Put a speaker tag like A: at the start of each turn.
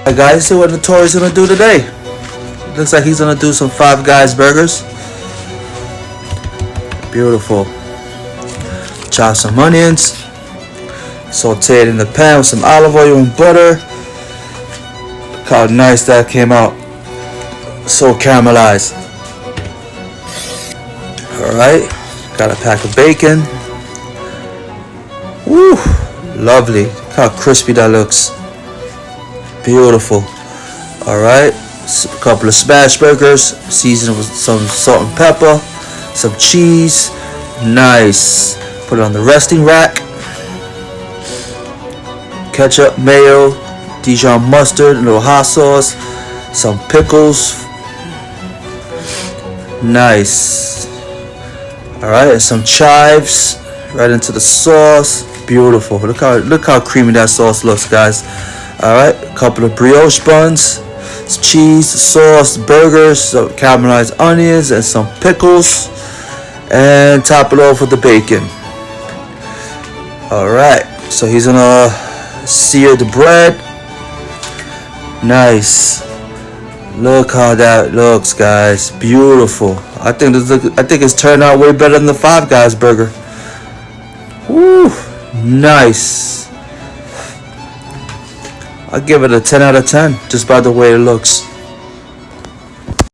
A: Alright guys, see what Notorious gonna do today. Looks like he's gonna do some Five Guys burgers. Beautiful. Chop some onions. Saute it in the pan with some olive oil and butter. Look how nice that came out. So caramelized. Alright. Got a pack of bacon. Woo! Lovely. Look how crispy that looks. Beautiful. Alright. A couple of smash burgers. Seasoned with some salt and pepper. Some cheese. Nice. Put it on the resting rack. Ketchup, mayo, Dijon mustard, a little hot sauce, some pickles. Nice. Alright, and some chives right into the sauce. Beautiful. Look how creamy that sauce looks, guys. Alright, a couple of brioche buns, cheese, sauce, burgers, some caramelized onions, and some pickles. And top it off with the bacon. Alright, so he's gonna sear the bread. Nice. Look how that looks, guys. Beautiful. I think it's turned out way better than the Five Guys burger. Woo, nice. I'll give it a 10 out of 10 just by the way it looks.